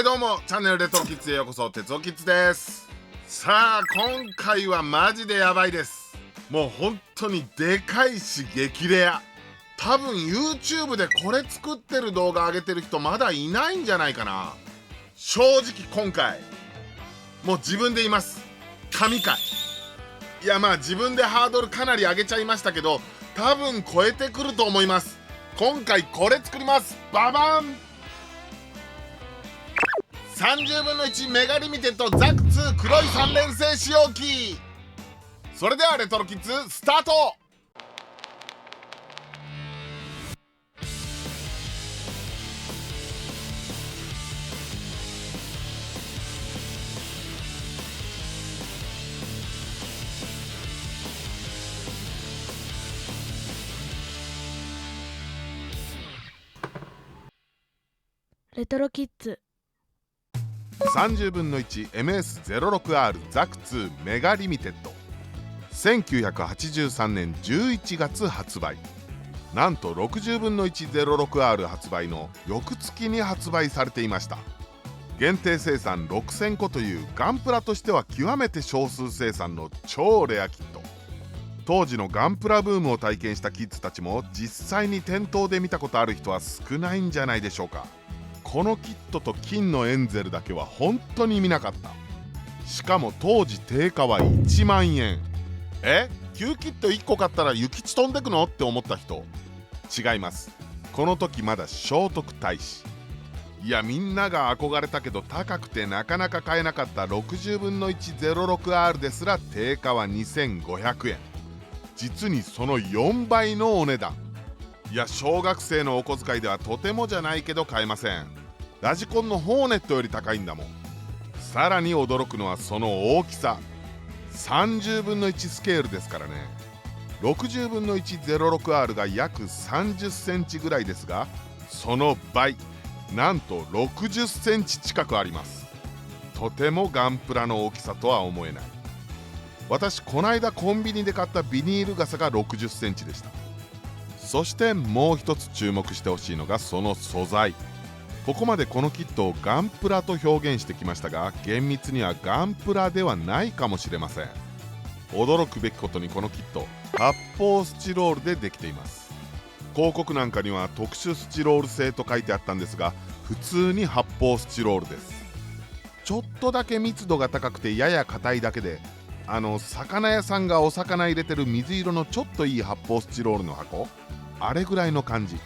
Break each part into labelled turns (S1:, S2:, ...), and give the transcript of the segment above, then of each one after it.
S1: どうもチャンネルレトロキッズへようこそ。鉄オキッズです。さあ今回はマジでやばいです。もう本当にでかいし激レア。多分 YouTube でこれ作ってる動画上げてる人まだいないんじゃないかな。正直今回もう自分で言います、神回。いやまあ自分でハードルかなり上げちゃいましたけど、多分超えてくると思います。今回これ作ります。ババン30分の1メガリミテッドザク2黒い3連星使用機。それではレトロキッズスタート。
S2: レトロキッズ
S1: 30分の 1MS06R ザク2メガリミテッド、1983年11月発売。なんと60分の 106R 発売の翌月に発売されていました。限定生産6000個というガンプラとしては極めて少数生産の超レアキット。当時のガンプラブームを体験したキッズたちも実際に店頭で見たことある人は少ないんじゃないでしょうか。このキットと金のエンゼルだけは本当に見なかった。しかも当時定価は1万円。旧キット1個買ったら諭吉飛んでくのって思った人、違います。この時まだ聖徳太子。いやみんなが憧れたけど高くてなかなか買えなかった60分の 106R ですら定価は2500円。実にその4倍のお値段。いや小学生のお小遣いではとてもじゃないけど買えません。ラジコンのホーネットより高いんだもん。さらに驚くのはその大きさ。30分の1スケールですからね。60分の 106R が約30センチぐらいですが、その倍、なんと60センチ近くあります。とてもガンプラの大きさとは思えない。私こないだコンビニで買ったビニール傘が60センチでした。そしてもう一つ注目してほしいのがその素材。ここまでこのキットをガンプラと表現してきましたが、厳密にはガンプラではないかもしれません。驚くべきことにこのキット発泡スチロールでできています。広告なんかには特殊スチロール製と書いてあったんですが、普通に発泡スチロールです。ちょっとだけ密度が高くてやや硬いだけで、魚屋さんがお魚入れてる水色のちょっといい発泡スチロールの箱、あれぐらいの感じ。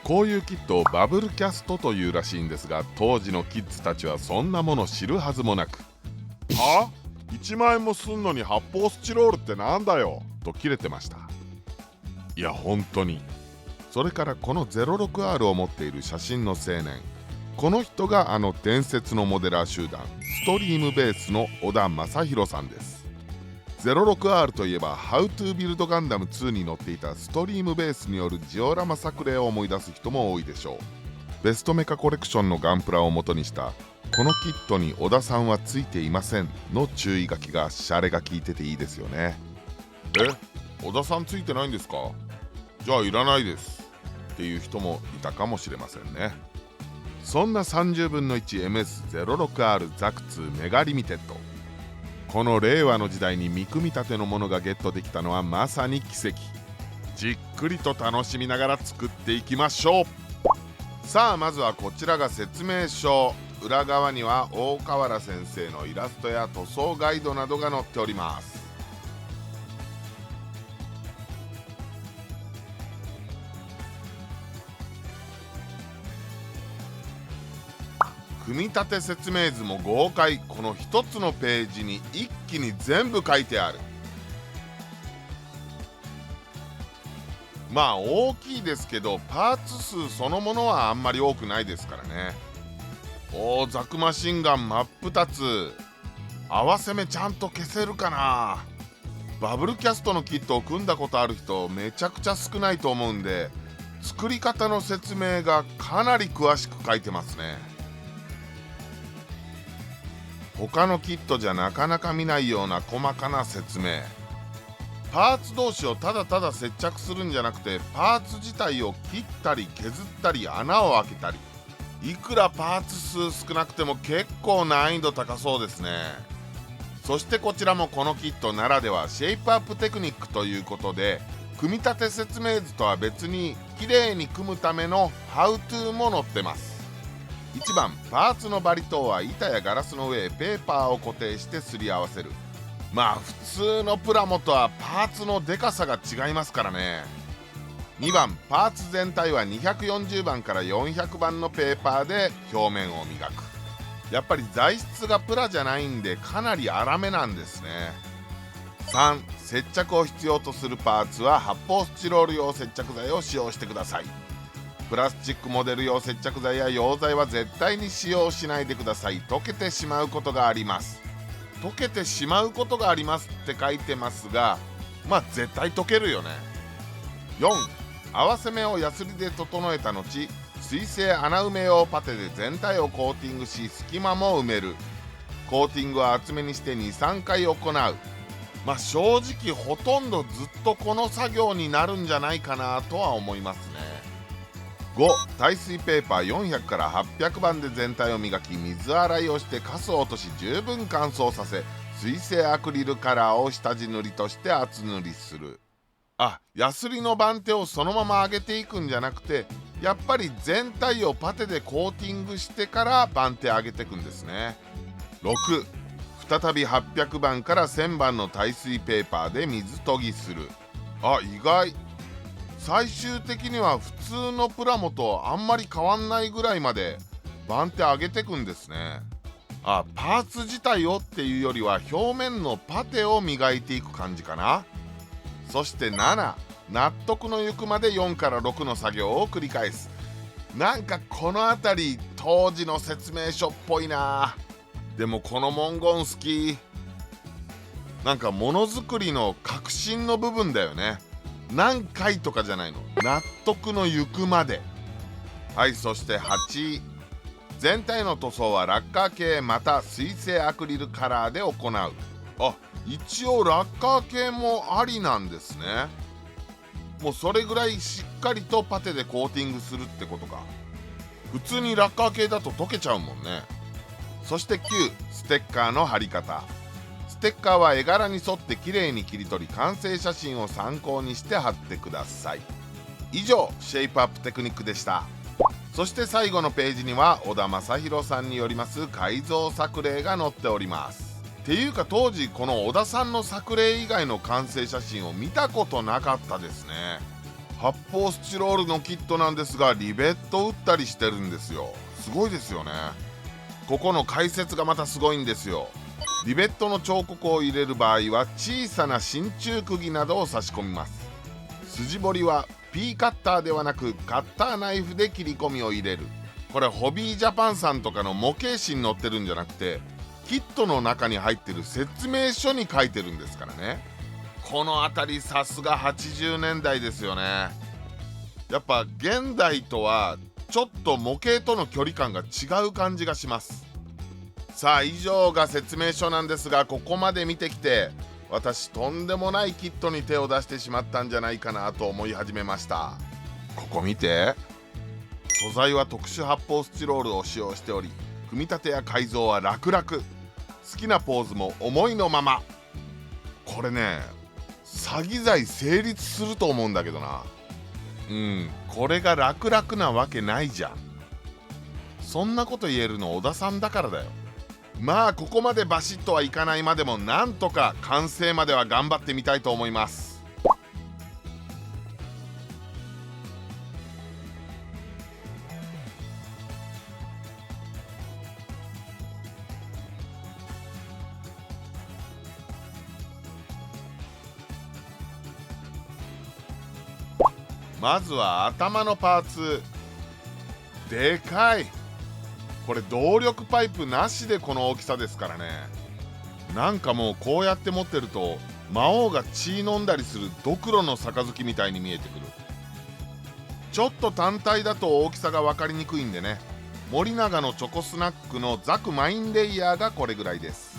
S1: こういうキットをバブルキャストというらしいんですが、当時のキッズたちはそんなもの知るはずもなく、1万円もすんのに発泡スチロールってなんだよとキレてました。いや本当に。それからこの 06R を持っている写真の青年、この人が伝説のモデラー集団ストリームベースの小田正弘さんです。06R といえば How to Build Gundam 2に載っていたストリームベースによるジオラマ作例を思い出す人も多いでしょう。ベストメカコレクションのガンプラを元にしたこのキットに小田さんはついていませんの注意書きがシャレが効いてていいですよね。小田さんついてないんですか？じゃあいらないですっていう人もいたかもしれませんね。そんな30分の 1MS06R ザク2メガリミテッド、この令和の時代に見組み立てのものがゲットできたのはまさに奇跡。じっくりと楽しみながら作っていきましょう。さあまずはこちらが説明書。裏側には大河原先生のイラストや塗装ガイドなどが載っております。組み立て説明図も豪快。この一つのページに一気に全部書いてある。まあ大きいですけどパーツ数そのものはあんまり多くないですからね。ザクマシンガン真っ二つ。合わせ目ちゃんと消せるかな。バブルキャストのキットを組んだことある人めちゃくちゃ少ないと思うんで、作り方の説明がかなり詳しく書いてますね。他のキットじゃなかなか見ないような細かな説明。パーツ同士をただただ接着するんじゃなくて、パーツ自体を切ったり削ったり穴を開けたり、いくらパーツ数少なくても結構難易度高そうですね。そしてこちらもこのキットならではシェイプアップテクニックということで、組み立て説明図とは別に綺麗に組むためのハウトゥーも載ってます。1番、パーツのバリ等は板やガラスの上へペーパーを固定してすり合わせる。まあ普通のプラモとはパーツのでかさが違いますからね。2番、パーツ全体は240番から400番のペーパーで表面を磨く。やっぱり材質がプラじゃないんでかなり粗めなんですね。3、接着を必要とするパーツは発泡スチロール用接着剤を使用してください。プラスチックモデル用接着剤や溶剤は絶対に使用しないでください。溶けてしまうことがあります。溶けてしまうことがありますって書いてますが、まあ絶対溶けるよね。4、合わせ目をヤスリで整えた後、水性穴埋め用パテで全体をコーティングし、隙間も埋める。コーティングは厚めにして 2,3 回行う。まあ正直ほとんどずっとこの作業になるんじゃないかなとは思いますね。5、耐水ペーパー400から800番で全体を磨き、水洗いをしてカスを落とし十分乾燥させ、水性アクリルカラーを下地塗りとして厚塗りする。ヤスリの番手をそのまま上げていくんじゃなくて、やっぱり全体をパテでコーティングしてから番手上げていくんですね。6、再び800番から1000番の耐水ペーパーで水研ぎする。意外。最終的には普通のプラモとあんまり変わんないぐらいまで番手上げてくんですね。パーツ自体をっていうよりは表面のパテを磨いていく感じかな。そして7、納得のゆくまで4から6の作業を繰り返す。なんかこの辺り当時の説明書っぽいな。でもこの文言好き。なんかものづくりの革新の部分だよね。何回とかじゃないの。納得のゆくまで。そして8、全体の塗装はラッカー系また水性アクリルカラーで行う。一応ラッカー系もありなんですね。もうそれぐらいしっかりとパテでコーティングするってことか。普通にラッカー系だと溶けちゃうもんね。そして9、ステッカーの貼り方。ステッカーは絵柄に沿ってきれいに切り取り、完成写真を参考にして貼ってください。以上、シェイプアップテクニックでした。そして最後のページには小田正弘さんによります改造作例が載っております。っていうか当時この小田さんの作例以外の完成写真を見たことなかったですね。発泡スチロールのキットなんですが、リベット打ったりしてるんですよ。すごいですよね。ここの解説がまたすごいんですよ。リベットの彫刻を入れる場合は小さな真鍮釘などを差し込みます。筋彫りはPカッターではなくカッターナイフで切り込みを入れる。これホビージャパンさんとかの模型紙に載ってるんじゃなくて、キットの中に入ってる説明書に書いてるんですからね。この辺りさすが80年代ですよね。やっぱ現代とはちょっと模型との距離感が違う感じがします。さあ以上が説明書なんですが、ここまで見てきて私とんでもないキットに手を出してしまったんじゃないかなと思い始めました。ここ見て。素材は特殊発泡スチロールを使用しており、組み立てや改造は楽々。好きなポーズも思いのまま。これね、詐欺罪成立すると思うんだけどな。これが楽々なわけないじゃん。そんなこと言えるの小田さんだからだよ。まあここまでバシッとはいかないまでも、なんとか完成までは頑張ってみたいと思います。まずは頭のパーツ。でかい。これ動力パイプなしでこの大きさですからね。なんかもうこうやって持ってると魔王が血飲んだりするドクロの杯みたいに見えてくる。ちょっと単体だと大きさが分かりにくいんでね、森永のチョコスナックのザクマインレイヤーがこれぐらいです。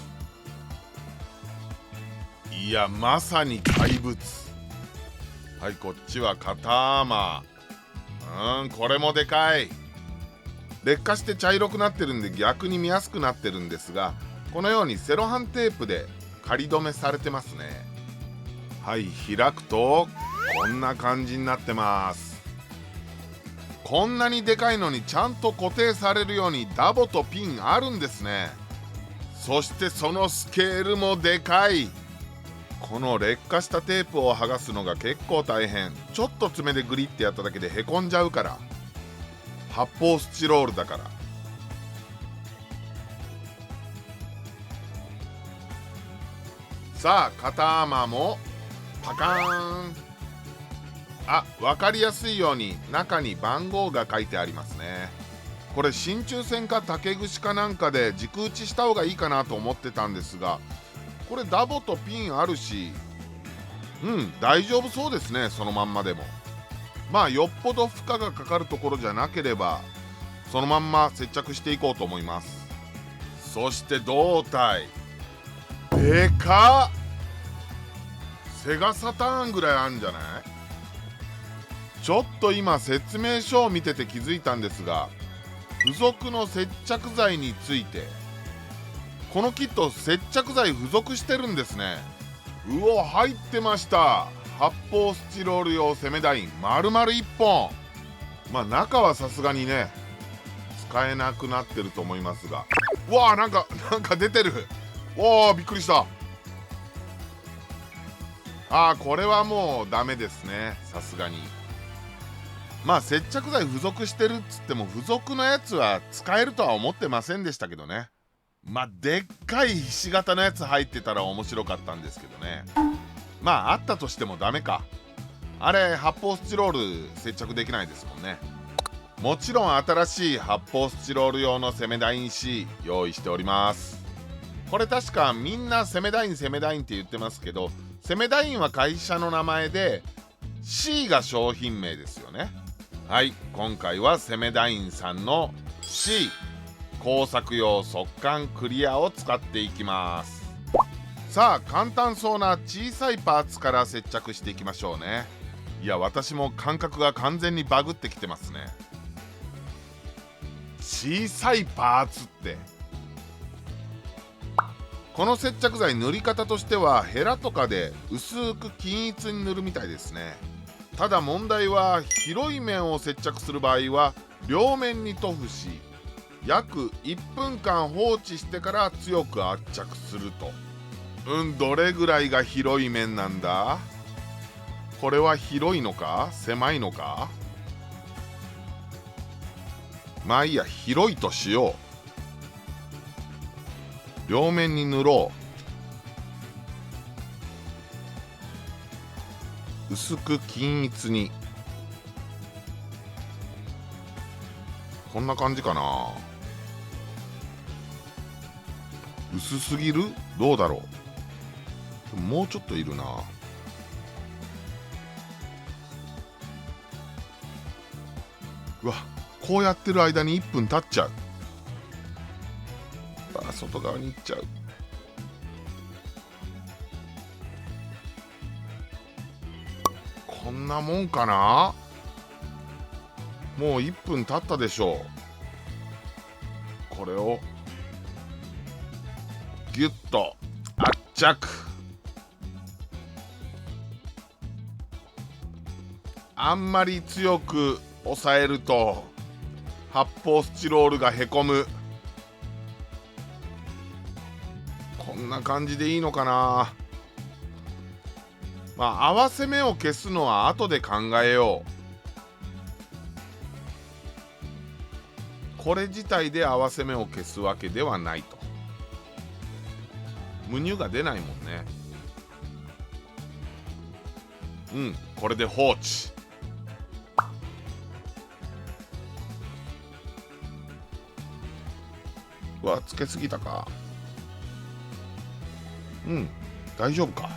S1: いやまさに怪物。こっちは肩アーマー。これもでかい。劣化して茶色くなってるんで逆に見やすくなってるんですが、このようにセロハンテープで仮止めされてますね。はい、開くとこんな感じになってます。こんなにでかいのにちゃんと固定されるようにダボとピンあるんですね。そしてそのスケールもでかい。この劣化したテープを剥がすのが結構大変。ちょっと爪でグリってやっただけでへこんじゃうから。発泡スチロールだから。さあ肩穴もパカーン。あ、分かりやすいように中に番号が書いてありますね。これ真鍮線か竹串かなんかで軸打ちした方がいいかなと思ってたんですが、これダボとピンあるし、大丈夫そうですね。そのまんまでも。まあよっぽど負荷がかかるところじゃなければそのまんま接着していこうと思います。そして胴体でかっ。セガサターンぐらいあるんじゃない？ちょっと今説明書を見てて気づいたんですが、付属の接着剤について、このキット接着剤付属してるんですね。うお、入ってました。発泡スチロール用セメダイン丸々1本。まあ中はさすがにね使えなくなってると思いますが、うわー、なんか出てる。わー、びっくりした。これはもうダメですね、さすがに。まあ接着剤付属してるっつっても付属のやつは使えるとは思ってませんでしたけどね。まあでっかいひし形のやつ入ってたら面白かったんですけどね。まああったとしてもダメか。あれ発泡スチロール接着できないですもんね。もちろん新しい発泡スチロール用のセメダイン C 用意しております。これ確かみんなセメダインって言ってますけど、セメダインは会社の名前で C が商品名ですよね。はい、今回はセメダインさんの C 工作用速乾クリアを使っていきます。さあ簡単そうな小さいパーツから接着していきましょうね。いや私も感覚が完全にバグってきてますね。小さいパーツって、この接着剤塗り方としてはヘラとかで薄く均一に塗るみたいですね。ただ問題は広い面を接着する場合は両面に塗布し約1分間放置してから強く圧着すると。どれぐらいが広い面なんだ？これは広いのか狭いのか？まあいいや、広いとしよう。両面に塗ろう。薄く均一に。こんな感じかな。薄すぎる？どうだろう。もうちょっといるな。うわ、こうやってる間に1分経っちゃう。外側に行っちゃう。こんなもんかな。もう1分経ったでしょう。これをギュッと圧着。あんまり強く押さえると発泡スチロールがへこむ。こんな感じでいいのかな。まあ合わせ目を消すのは後で考えよう。これ自体で合わせ目を消すわけではないと。ムニュが出ないもんね。これで放置。うわ、つけすぎたか。大丈夫か。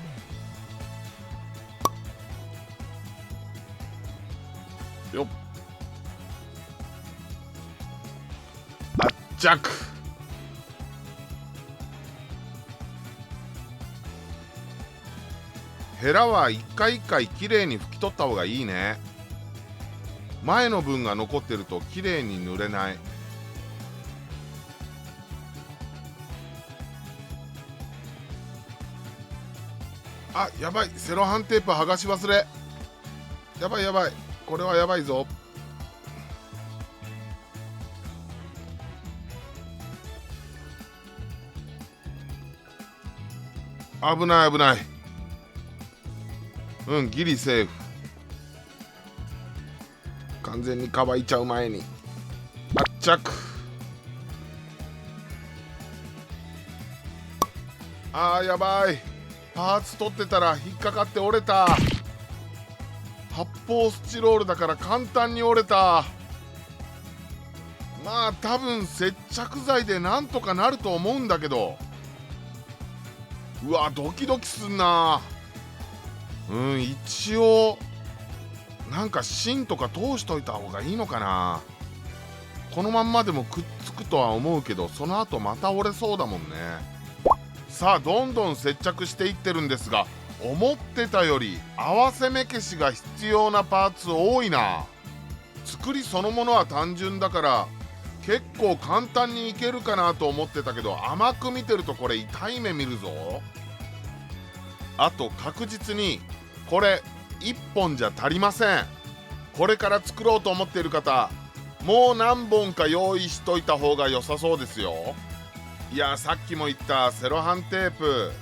S1: よっ、圧着。ヘラは一回一回きれいに拭き取った方がいいね。前の分が残ってるときれいに塗れない。あ、やばい、セロハンテープ剥がし忘れ。やばいやばい、これはやばいぞ。危ない危ない。うん、ギリセーフ。完全に乾いちゃう前に圧着。あーやばい、パーツ取ってたら引っかかって折れた。発泡スチロールだから簡単に折れた。まあ多分接着剤でなんとかなると思うんだけど、うわドキドキすんな。一応なんか芯とか通しといた方がいいのかな。このまんまでもくっつくとは思うけど、その後また折れそうだもんね。さあどんどん接着していってるんですが、思ってたより合わせ目消しが必要なパーツ多いな。作りそのものは単純だから結構簡単にいけるかなと思ってたけど、甘く見てるとこれ痛い目見るぞ。あと確実にこれ1本じゃ足りません。これから作ろうと思っている方、もう何本か用意しといた方が良さそうですよ。いやさっきも言ったセロハンテープ、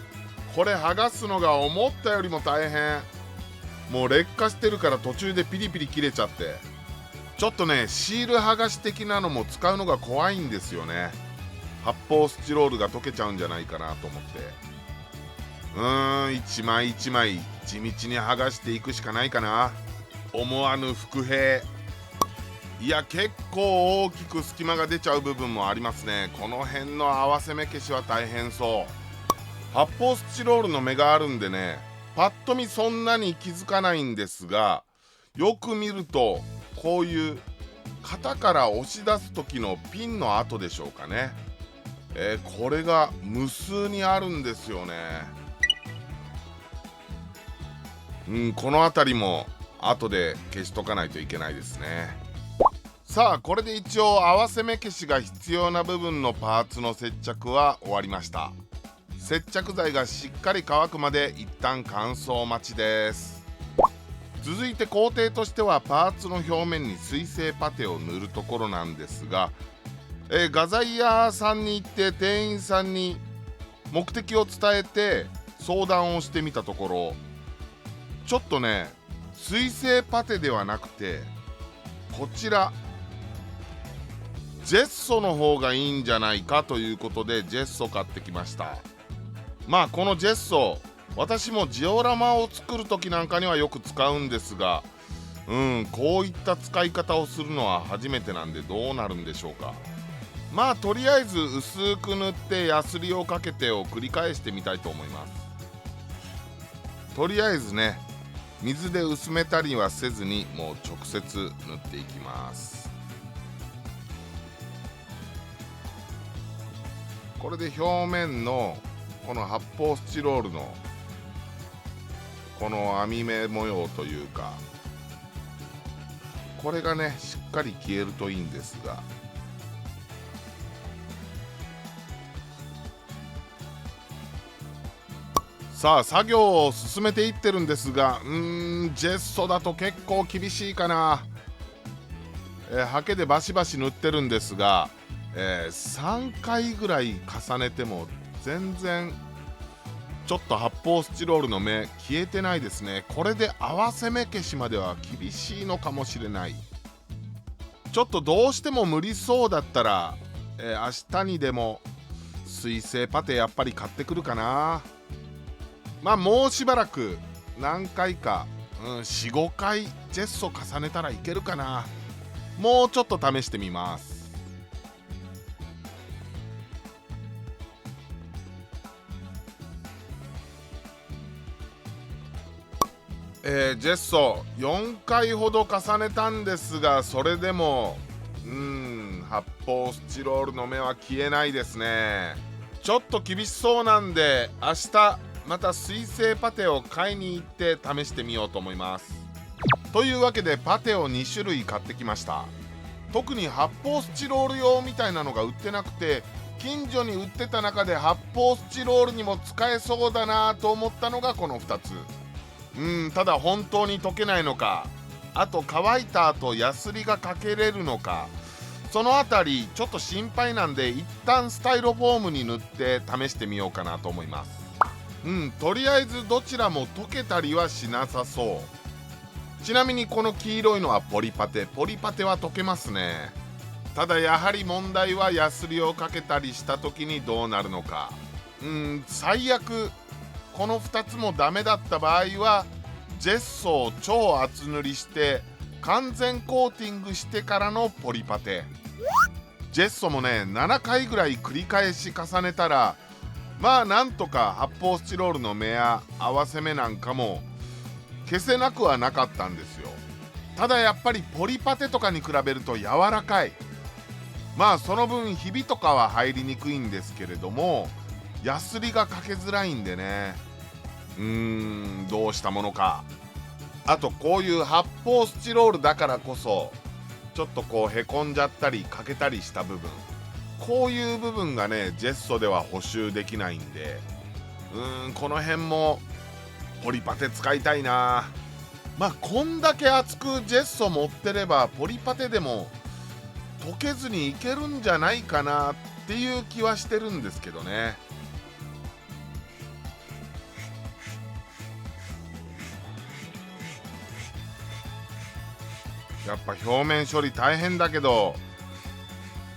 S1: これ剥がすのが思ったよりも大変。もう劣化してるから途中でピリピリ切れちゃって、ちょっとねシール剥がし的なのも使うのが怖いんですよね。発泡スチロールが溶けちゃうんじゃないかなと思って、一枚一枚地道に剥がしていくしかないかな。思わぬ伏兵。いや結構大きく隙間が出ちゃう部分もありますね。この辺の合わせ目消しは大変そう。発泡スチロールの目があるんでね、パッと見そんなに気づかないんですが、よく見るとこういう型から押し出す時のピンの跡でしょうかね。これが無数にあるんですよね。この辺りも後で消しとかないといけないですね。さあこれで一応合わせ目消しが必要な部分のパーツの接着は終わりました。接着剤がしっかり乾くまで一旦乾燥待ちです。続いて工程としてはパーツの表面に水性パテを塗るところなんですが、画材屋さんに行って店員さんに目的を伝えて相談をしてみたところ、ちょっとね水性パテではなくてこちらジェッソの方がいいんじゃないかということでジェッソ買ってきました。まあこのジェッソ、私もジオラマを作る時なんかにはよく使うんですが、こういった使い方をするのは初めてなんでどうなるんでしょうか。まあとりあえず薄く塗ってヤスリをかけてを繰り返してみたいと思います。とりあえずね水で薄めたりはせずにもう直接塗っていきます。これで表面のこの発泡スチロールのこの網目模様というか、これがねしっかり消えるといいんですが、さあ作業を進めていってるんですが、ジェッソだと結構厳しいかな。ハケでバシバシ塗ってるんですが、3回ぐらい重ねても全然ちょっと発泡スチロールの目消えてないですね。これで合わせ目消しまでは厳しいのかもしれない。ちょっとどうしても無理そうだったら、明日にでも水性パテやっぱり買ってくるかな。まあもうしばらく何回か、4、5回ジェッソ重ねたらいけるかな。もうちょっと試してみます。ジェッソ4回ほど重ねたんですが、それでも発泡スチロールの目は消えないですね。ちょっと厳しそうなんで明日また水性パテを買いに行って試してみようと思います。というわけでパテを2種類買ってきました。特に発泡スチロール用みたいなのが売ってなくて、近所に売ってた中で発泡スチロールにも使えそうだなと思ったのがこの2つ。ただ本当に溶けないのか、あと乾いた後ヤスリがかけれるのか、そのあたりちょっと心配なんで、一旦スタイロフォームに塗って試してみようかなと思います。とりあえずどちらも溶けたりはしなさそう。ちなみにこの黄色いのはポリパテは溶けますね。ただやはり問題はヤスリをかけたりした時にどうなるのか。最悪この2つもダメだった場合はジェッソを超厚塗りして完全コーティングしてからのポリパテ。ジェッソもね7回ぐらい繰り返し重ねたら、まあなんとか発泡スチロールの目や合わせ目なんかも消せなくはなかったんですよ。ただやっぱりポリパテとかに比べると柔らかい。まあその分ひびとかは入りにくいんですけれども、ヤスリがかけづらいんでね、どうしたものか。あとこういう発泡スチロールだからこそちょっとこうへこんじゃったり欠けたりした部分、こういう部分がねジェッソでは補修できないんで、この辺もポリパテ使いたいな。まあこんだけ厚くジェッソ持ってればポリパテでも溶けずにいけるんじゃないかなっていう気はしてるんですけどね。やっぱ表面処理大変だけど、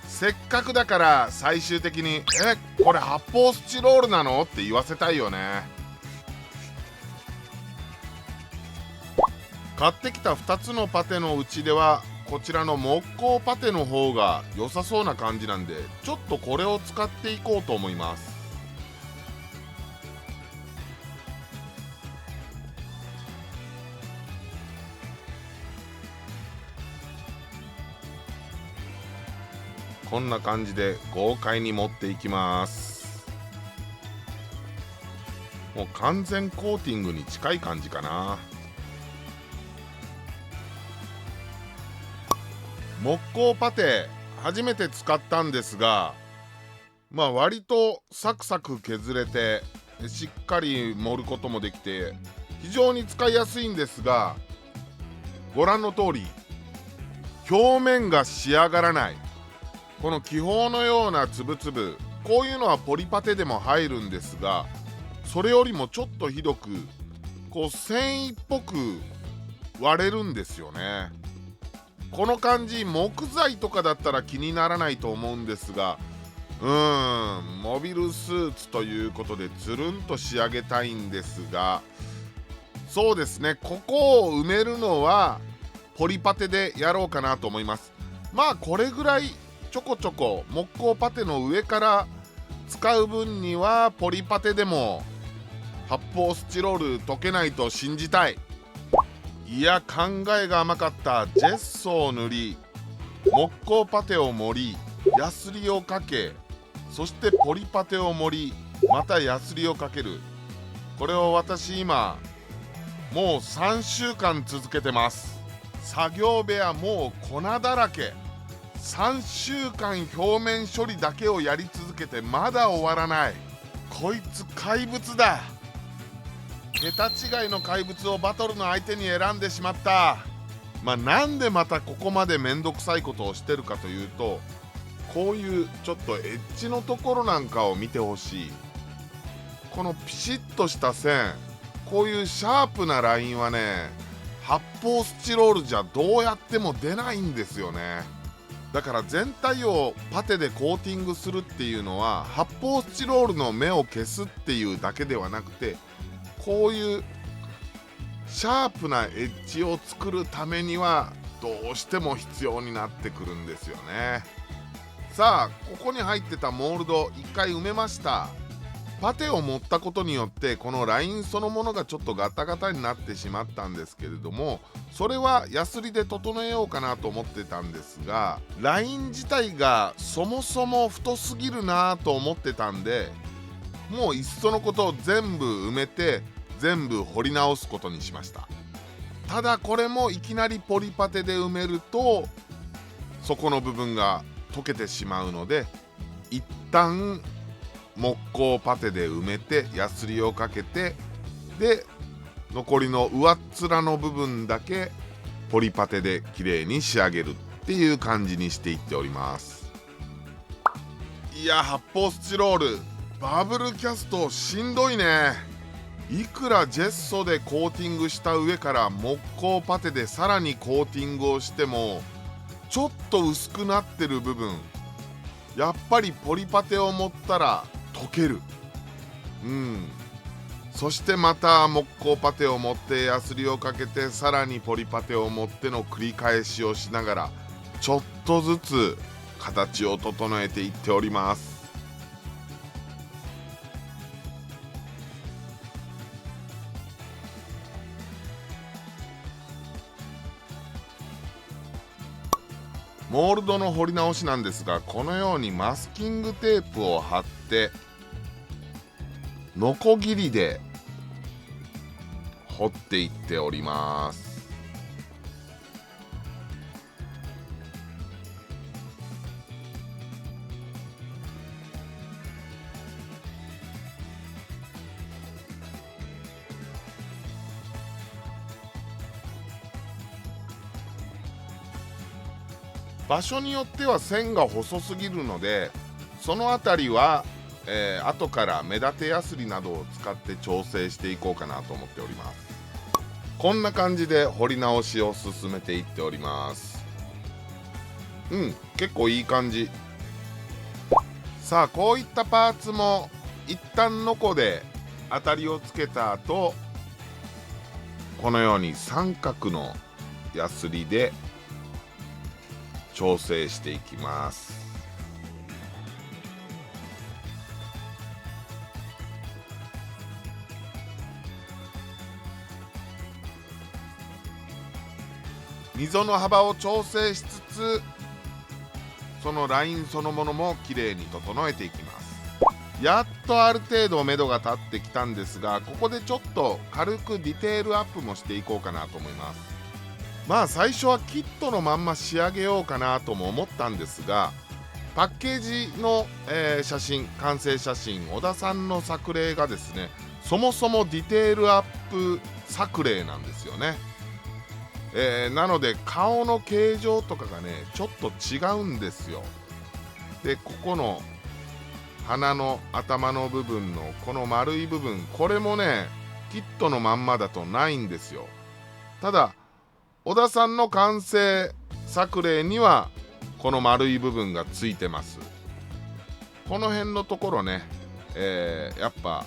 S1: せっかくだから最終的にこれ発泡スチロールなのって言わせたいよね。買ってきた2つのパテのうちではこちらの木工パテの方が良さそうな感じなんで、ちょっとこれを使っていこうと思います。こんな感じで豪快に持っていきます。もう完全コーティングに近い感じかな。木工パテ初めて使ったんですが、まあ割とサクサク削れてしっかり盛ることもできて非常に使いやすいんですが、ご覧の通り表面が仕上がらない。この気泡のようなつぶつぶ、こういうのはポリパテでも入るんですが、それよりもちょっとひどくこう繊維っぽく割れるんですよね。この感じ木材とかだったら気にならないと思うんですが、モビルスーツということでつるんと仕上げたいんですが、そうですね、ここを埋めるのはポリパテでやろうかなと思います。まあこれぐらいちょこちょこ木工パテの上から使う分にはポリパテでも発泡スチロール溶けないと信じたい。いや考えが甘かった。ジェッソを塗り木工パテを盛りヤスリをかけ、そしてポリパテを盛りまたヤスリをかける。これを私今もう3週間続けてます。作業部屋もう粉だらけ。3週間表面処理だけをやり続けてまだ終わらない。こいつ怪物だ。桁違いの怪物をバトルの相手に選んでしまった。なんでまたここまでめんどくさいことをしてるかというと、こういうちょっとエッジのところなんかを見てほしい。このピシッとした線、こういうシャープなラインはね、発泡スチロールじゃどうやっても出ないんですよね。だから全体をパテでコーティングするっていうのは発泡スチロールの目を消すっていうだけではなくて、こういうシャープなエッジを作るためにはどうしても必要になってくるんですよね。さあここに入ってたモールド一回埋めました。パテを持ったことによってこのラインそのものがちょっとガタガタになってしまったんですけれども、それはヤスリで整えようかなと思ってたんですが、ライン自体がそもそも太すぎるなと思ってたんで、もういっそのことを全部埋めて全部掘り直すことにしました。ただこれもいきなりポリパテで埋めるとそこの部分が溶けてしまうので、一旦木工パテで埋めてヤスリをかけて、で残りの上っ面の部分だけポリパテで綺麗に仕上げるっていう感じにしていっております。いや、発泡スチロールバブルキャストしんどいね。いくらジェッソでコーティングした上から木工パテでさらにコーティングをしてもちょっと薄くなってる部分、やっぱりポリパテを持ったら溶ける。そしてまた木工パテを持ってヤスリをかけて、さらにポリパテを持っての繰り返しをしながらちょっとずつ形を整えていっております。モールドの彫り直しなんですが、このようにマスキングテープを貼ってノコギリで彫っていっております。場所によっては線が細すぎるので、そのあたりは、後から目立てヤスリなどを使って調整していこうかなと思っております。こんな感じで彫り直しを進めていっております。結構いい感じ。さあ、こういったパーツも一旦ノコで当たりをつけた後、このように三角のヤスリで調整していきます。溝の幅を調整しつつ、そのラインそのものもきれいに整えていきます。やっとある程度目処が立ってきたんですが、ここでちょっと軽くディテールアップもしていこうかなと思います。最初はキットのまんま仕上げようかなとも思ったんですが、パッケージの、写真、完成写真、小田さんの作例がですね、そもそもディテールアップ作例なんですよね。なので顔の形状とかがねちょっと違うんですよ。で、ここの鼻の頭の部分のこの丸い部分、これもねキットのまんまだとないんですよ。ただ小田さんの完成作例にはこの丸い部分がついてます。この辺のところね、やっぱ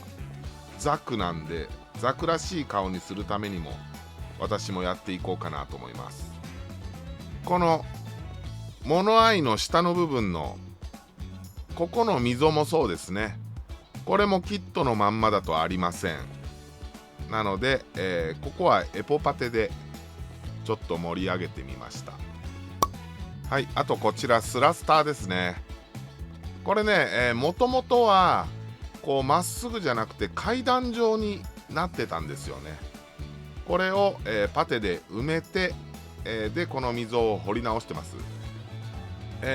S1: ザクなんで、ザクらしい顔にするためにも私もやっていこうかなと思います。この物合いの下の部分のここの溝もそうですね。これもキットのまんまだとありません。なので、ここはエポパテでちょっと盛り上げてみました。はい、あとこちらスラスターですね。これね、もともとはこうまっすぐじゃなくて階段状になってたんですよね。これを、パテで埋めて、でこの溝を掘り直してます。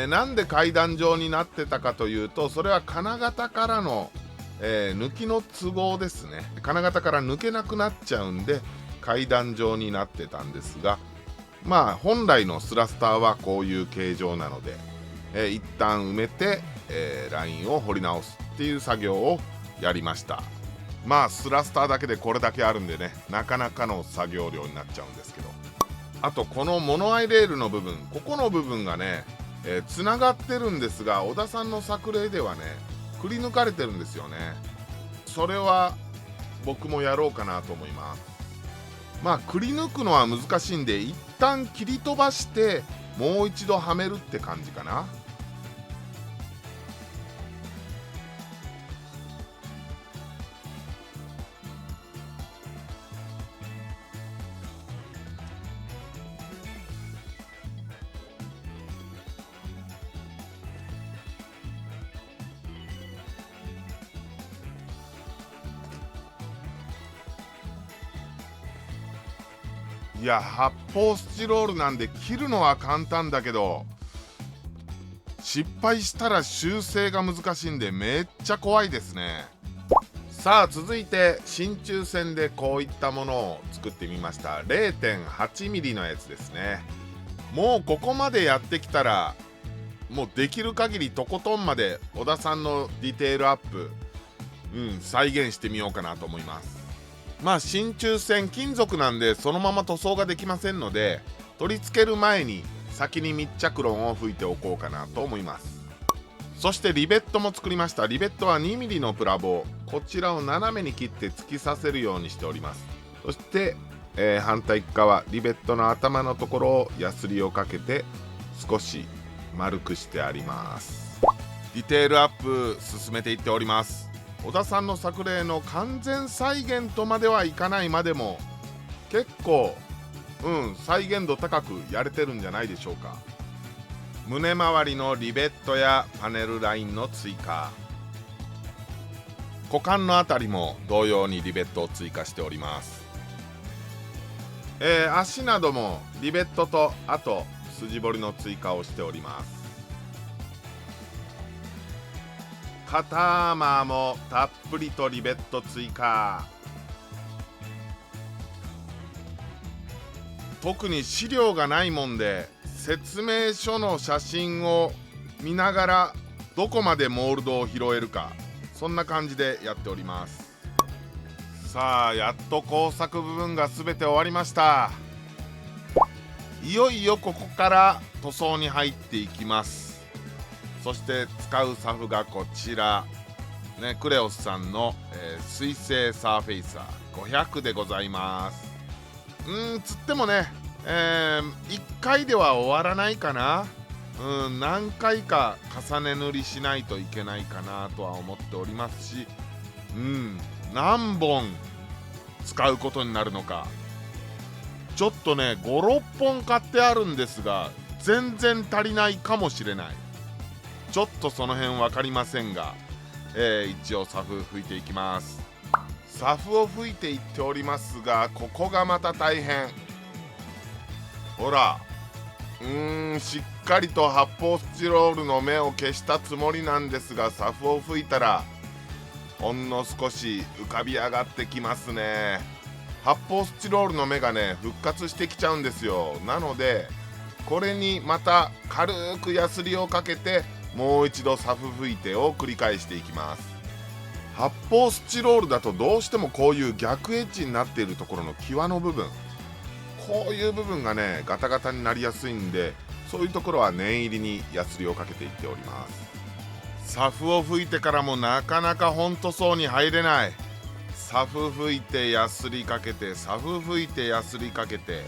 S1: なんで階段状になってたかというと、それは金型からの、抜きの都合ですね。金型から抜けなくなっちゃうんで階段状になってたんですが、本来のスラスターはこういう形状なので、一旦埋めて、ラインを掘り直すっていう作業をやりました。スラスターだけでこれだけあるんでね、なかなかの作業量になっちゃうんですけど、あとこの物合いレールの部分、ここの部分がね、つながってるんですが、小田さんの作例ではねくり抜かれてるんですよね。それは僕もやろうかなと思います。くり抜くのは難しいんで、一旦切り飛ばしてもう一度はめるって感じかな。いや、発泡スチロールなんで切るのは簡単だけど、失敗したら修正が難しいんでめっちゃ怖いですね。さあ続いて真鍮線でこういったものを作ってみました。 0.8mm のやつですね。もうここまでやってきたらもうできる限りとことんまで小田さんのディテールアップ、再現してみようかなと思います。まあ真鍮線金属なんでそのまま塗装ができませんので、取り付ける前に先に密着論を吹いておこうかなと思います。そしてリベットも作りました。リベットは 2mm のプラ棒、こちらを斜めに切って突き刺せるようにしております。そして、反対側リベットの頭のところをヤスリをかけて少し丸くしてあります。ディテールアップ進めていっております。小田さんの作例の完全再現とまではいかないまでも結構再現度高くやれてるんじゃないでしょうか。胸周りのリベットやパネルラインの追加、股間のあたりも同様にリベットを追加しております。足などもリベットとあと筋彫りの追加をしております。肩アーマーもたっぷりとリベット追加。特に資料がないもんで説明書の写真を見ながらどこまでモールドを拾えるか、そんな感じでやっております。さあやっと工作部分が全て終わりました。いよいよここから塗装に入っていきます。そして使うサフがこちら、クレオスさんの、水性サーフェイサー500でございます。つってもね、1回では終わらないかな。何回か重ね塗りしないといけないかなとは思っておりますし、何本使うことになるのか、ちょっとね5、6本買ってあるんですが全然足りないかもしれない。ちょっとその辺分かりませんが、一応サフ吹いていきます。サフを吹いていっておりますが、ここがまた大変。ほらしっかりと発泡スチロールの目を消したつもりなんですが、サフを吹いたらほんの少し浮かび上がってきますね。発泡スチロールの目がね復活してきちゃうんですよ。なのでこれにまた軽くヤスリをかけてもう一度サフ吹いてを繰り返していきます。発泡スチロールだとどうしてもこういう逆エッジになっているところの際の部分、こういう部分がねガタガタになりやすいんで、そういうところは念入りにヤスリをかけていっております。サフを吹いてからもなかなか本塗装に入れない。サフ吹いてヤスリかけて、サフ吹いてヤスリかけて、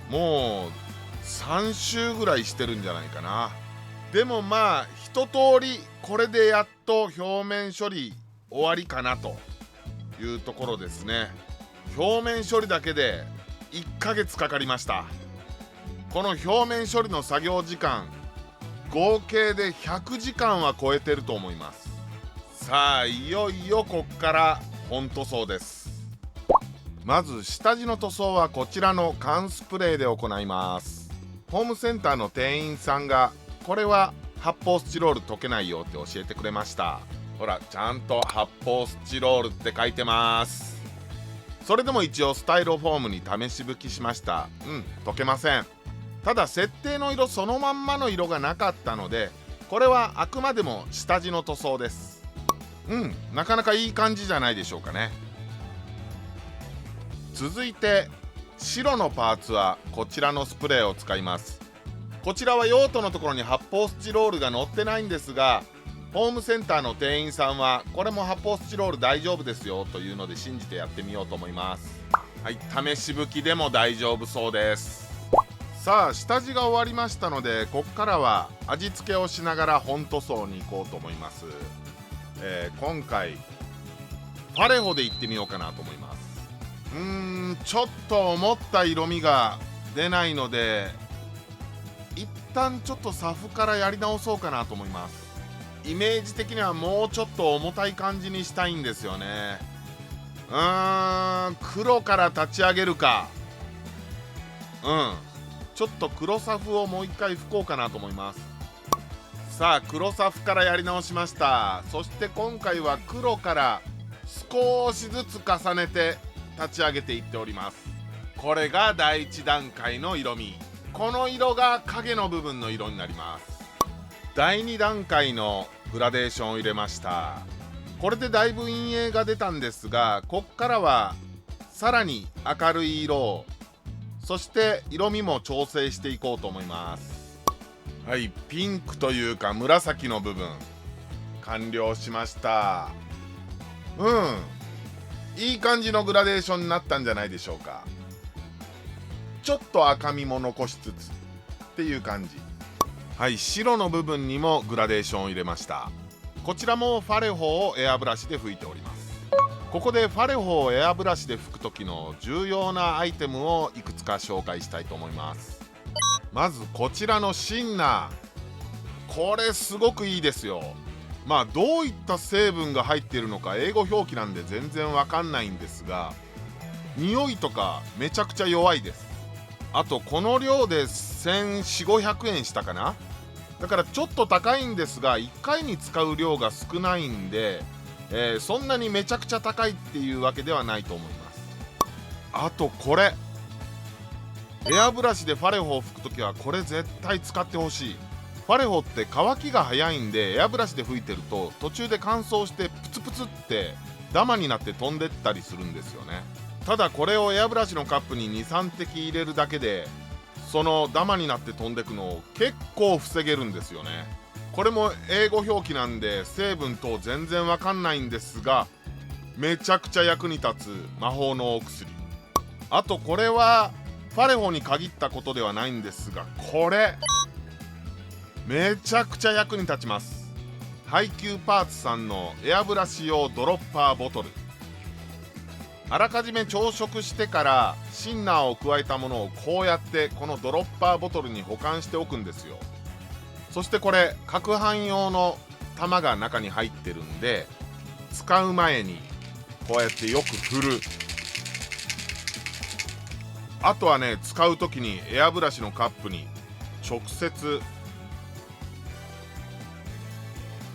S1: もう3周ぐらいしてるんじゃないかな。でもまあ一通りこれでやっと表面処理終わりかなというところですね。表面処理だけで1ヶ月かかりました。この表面処理の作業時間合計で100時間は超えてると思います。さあいよいよこっから本塗装です。まず下地の塗装はこちらの缶スプレーで行います。ホームセンターの店員さんがこれは発泡スチロール溶けないよって教えてくれました。ほらちゃんと発泡スチロールって書いてます。それでも一応スタイロフォームに試し拭きしました。溶けません。ただ設定の色そのまんまの色がなかったので、これはあくまでも下地の塗装です。なかなかいい感じじゃないでしょうかね。続いて白のパーツはこちらのスプレーを使います。こちらは用途のところに発泡スチロールが載ってないんですが、ホームセンターの店員さんはこれも発泡スチロール大丈夫ですよというので信じてやってみようと思います。はい、試し拭きでも大丈夫そうです。さあ下地が終わりましたので、ここからは味付けをしながら本塗装に行こうと思います。今回パレホでいってみようかなと思います。ちょっと思った色味が出ないので一旦ちょっとサフからやり直そうかなと思います。イメージ的にはもうちょっと重たい感じにしたいんですよね。黒から立ち上げるか、ちょっと黒サフをもう一回吹こうかなと思います。さあ黒サフからやり直しました。そして今回は黒から少しずつ重ねて立ち上げていっております。これが第1段階の色味。この色が影の部分の色になります。第2段階のグラデーションを入れました。これでだいぶ陰影が出たんですが、こっからはさらに明るい色を、そして色味も調整していこうと思います。はい、ピンクというか紫の部分完了しました。いい感じのグラデーションになったんじゃないでしょうか。ちょっと赤みも残しつつっていう感じ。はい、白の部分にもグラデーションを入れました。こちらもファレホをエアブラシで拭いております。ここでファレホをエアブラシで拭く時の重要なアイテムをいくつか紹介したいと思います。まずこちらのシンナー、これすごくいいですよ。まあどういった成分が入っているのか英語表記なんで全然わかんないんですが、匂いとかめちゃくちゃ弱いです。あとこの量で1400~500円したかな。だからちょっと高いんですが1回に使う量が少ないんで、そんなにめちゃくちゃ高いっていうわけではないと思います。あとこれエアブラシでファレホを拭くときはこれ絶対使ってほしい。ファレホって乾きが早いんでエアブラシで拭いてると途中で乾燥してプツプツってダマになって飛んでったりするんですよね。ただこれをエアブラシのカップに 2,3 滴入れるだけでそのダマになって飛んでくのを結構防げるんですよね。これも英語表記なんで成分等全然わかんないんですが、めちゃくちゃ役に立つ魔法のお薬。あとこれはファレホに限ったことではないんですが、これめちゃくちゃ役に立ちます。ハイキューパーツさんのエアブラシ用ドロッパーボトル。あらかじめ朝食してからシンナーを加えたものをこうやってこのドロッパーボトルに保管しておくんですよ。そしてこれ攪拌用の玉が中に入ってるんで、使う前にこうやってよく振る。あとはね、使う時にエアブラシのカップに直接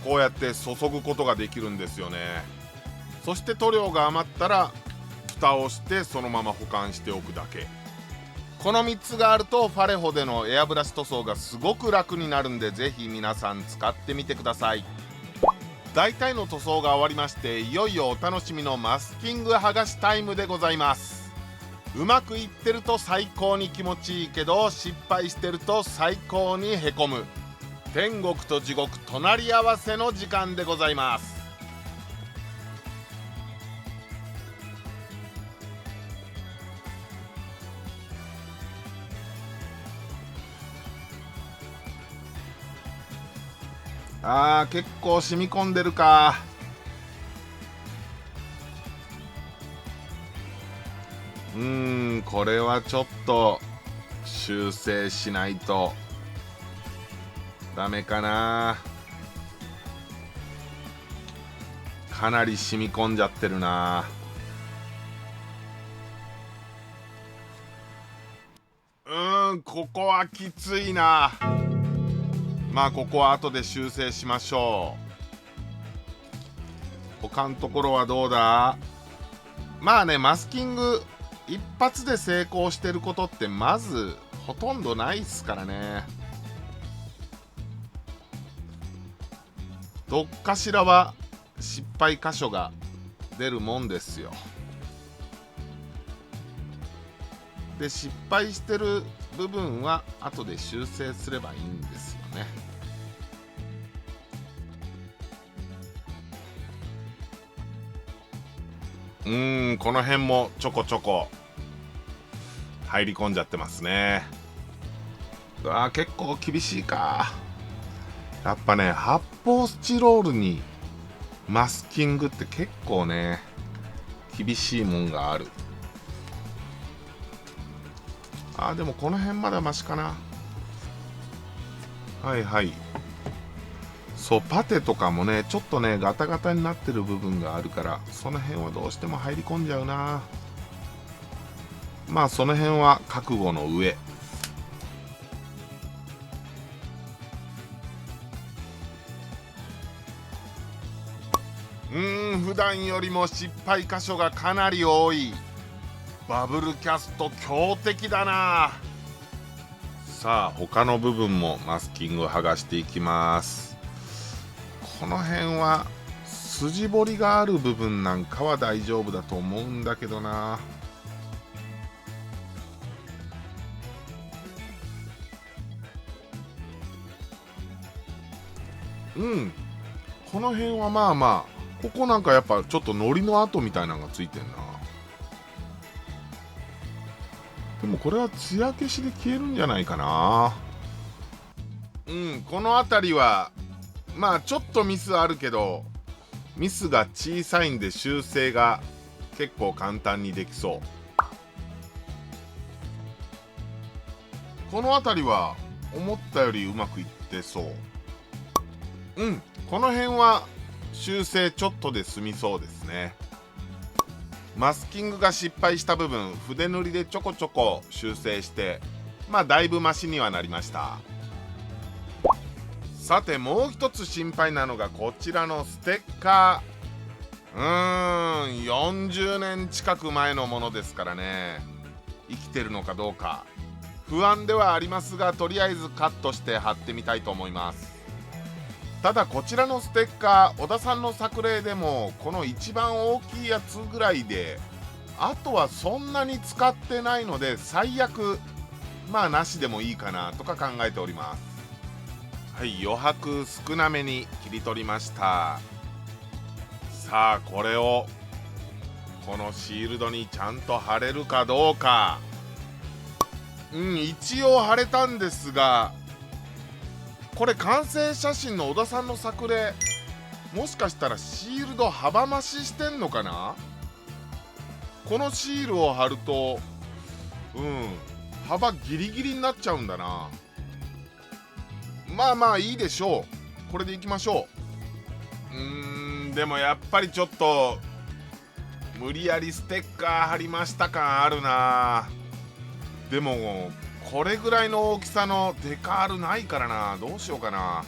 S1: こうやって注ぐことができるんですよね。そして塗料が余ったら蓋をしてそのまま保管しておくだけ。この3つがあるとファレホでのエアブラシ塗装がすごく楽になるんで、ぜひ皆さん使ってみてください。大体の塗装が終わりまして、いよいよお楽しみのマスキング剥がしタイムでございます。うまくいってると最高に気持ちいいけど、失敗してると最高にへこむ天国と地獄隣り合わせの時間でございます。結構染み込んでるか。これはちょっと修正しないとダメかな。かなり染み込んじゃってるな。ここはきついな。まあここは後で修正しましょう。他のところはどうだ。まあね、マスキング一発で成功してることってまずほとんどないっすからね。どっかしらは失敗箇所が出るもんですよ。で、失敗してる部分は後で修正すればいいんですよね。この辺もちょこちょこ入り込んじゃってますね。結構厳しいか。やっぱね、発泡スチロールにマスキングって結構ね厳しいもんがある。でもこの辺まだマシかな。はいはい。そう、パテとかもねちょっとねガタガタになってる部分があるから、その辺はどうしても入り込んじゃうな。まあその辺は覚悟の上。普段よりも失敗箇所がかなり多い。バブルキャスト強敵だな。さあ他の部分もマスキングを剥がしていきます。この辺は筋彫りがある部分なんかは大丈夫だと思うんだけどな。この辺はまあまあ、ここなんかやっぱちょっと糊の跡みたいなのがついてんな。でもこれは艶消しで消えるんじゃないかな。この辺りはまあちょっとミスあるけど、ミスが小さいんで修正が結構簡単にできそう。この辺りは思ったよりうまくいってそう。この辺は修正ちょっとで済みそうですね。マスキングが失敗した部分、筆塗りでちょこちょこ修正して、まあだいぶマシにはなりました。さてもう一つ心配なのがこちらのステッカー。40年近く前のものですからね、生きてるのかどうか不安ではありますが、とりあえずカットして貼ってみたいと思います。ただこちらのステッカー、小田さんの作例でもこの一番大きいやつぐらいで、あとはそんなに使ってないので、最悪まあなしでもいいかなとか考えております。はい、余白少なめに切り取りました。さあこれをこのシールドにちゃんと貼れるかどうか。一応貼れたんですが、これ完成写真の小田さんの作例、もしかしたらシールド幅増ししてんのかな。このシールを貼ると幅ギリギリになっちゃうんだな。まあまあいいでしょう、これでいきましょう。でもやっぱりちょっと無理やりステッカー貼りました感あるな。でもこれぐらいの大きさのデカールないからな。どうしようかな。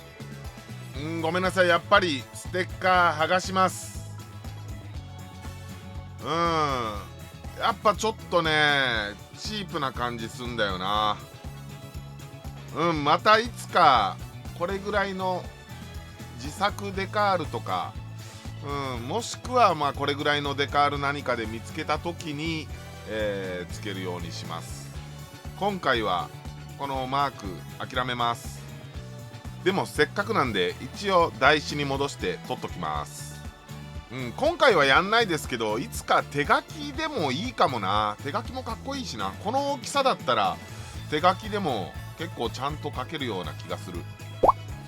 S1: ごめんなさい、やっぱりステッカー剥がします。やっぱちょっとねチープな感じすんだよな。またいつかこれぐらいの自作デカールとか、もしくはまあこれぐらいのデカール何かで見つけた時に、つけるようにします。今回はこのマーク諦めます。でもせっかくなんで一応台紙に戻して取っときます。今回はやんないですけど、いつか手書きでもいいかもな。手書きもかっこいいしな。この大きさだったら手書きでも結構ちゃんと書けるような気がする。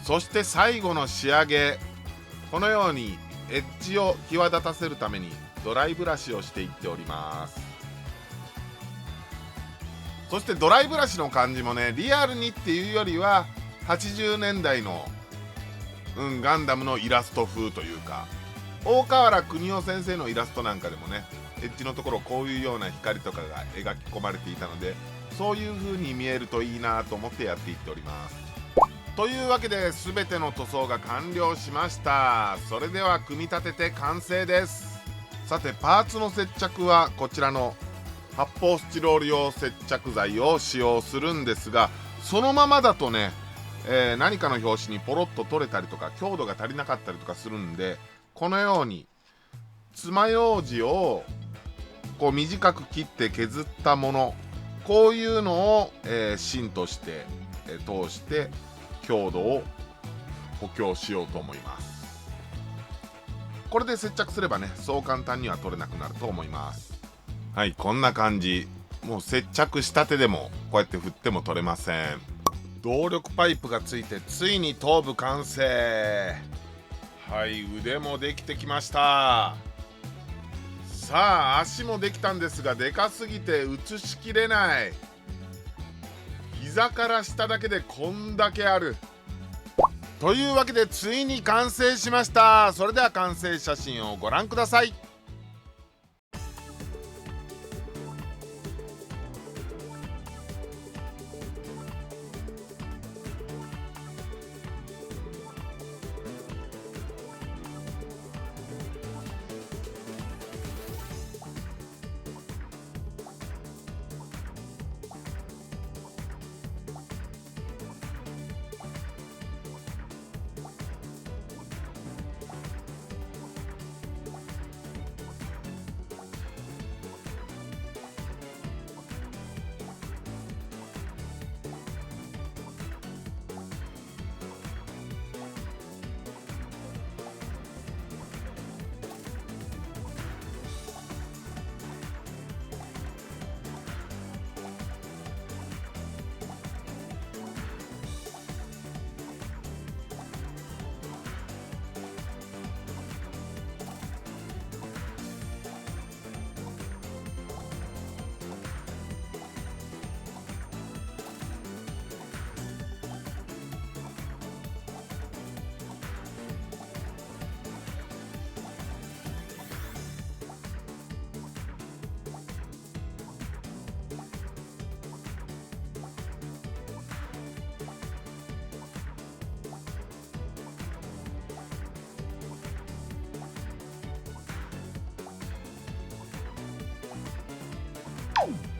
S1: そして最後の仕上げ、このようにエッジを際立たせるためにドライブラシをしていっております。そしてドライブラシの感じもね、リアルにっていうよりは80年代の、ガンダムのイラスト風というか、大河原邦夫先生のイラストなんかでもね、エッジのところこういうような光とかが描き込まれていたので、そういう風に見えるといいなと思ってやっていっております。というわけで全ての塗装が完了しました。それでは組み立てて完成です。さてパーツの接着はこちらの発泡スチロール用接着剤を使用するんですが、そのままだとね、何かの拍子にポロッと取れたりとか強度が足りなかったりとかするんで、このように爪楊枝をこう短く切って削ったもの、こういうのを、芯として、通して強度を補強しようと思います。これで接着すればね、そう簡単には取れなくなると思います。はい、こんな感じ。もう接着したてでもこうやって振っても取れません。動力パイプがついてついに頭部完成。はい、腕もできてきました。さあ足もできたんですが、でかすぎて写しきれない。膝から下だけでこんだけある。というわけでついに完成しました。それでは完成写真をご覧ください。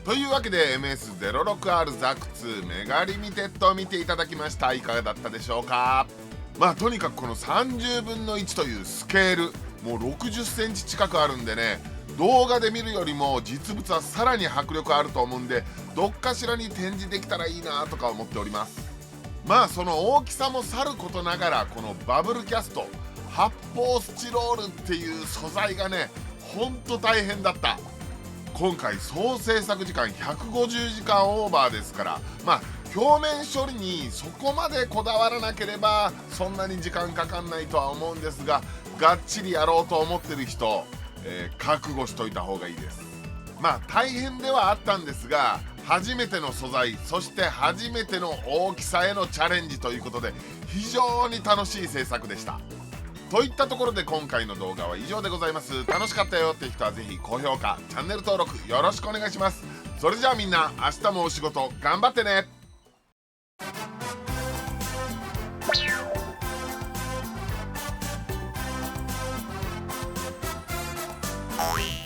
S1: というわけで MS06R ザク2メガリミテッドを見ていただきました。いかがだったでしょうか。とにかくこの30分の1というスケール、もう60センチ近くあるんでね、動画で見るよりも実物はさらに迫力あると思うんで、どっかしらに展示できたらいいなとか思っております。その大きさもさることながら、このバブルキャスト発泡スチロールっていう素材がね、ほんと大変だった。今回総制作時間150時間オーバーですから、表面処理にそこまでこだわらなければそんなに時間かかんないとは思うんですが、がっちりやろうと思ってる人、覚悟しといた方がいいです。大変ではあったんですが、初めての素材、そして初めての大きさへのチャレンジということで、非常に楽しい制作でした。といったところで今回の動画は以上でございます。楽しかったよって人はぜひ高評価、チャンネル登録よろしくお願いします。それじゃあみんな、明日もお仕事頑張ってね。
S3: Oh, yeah.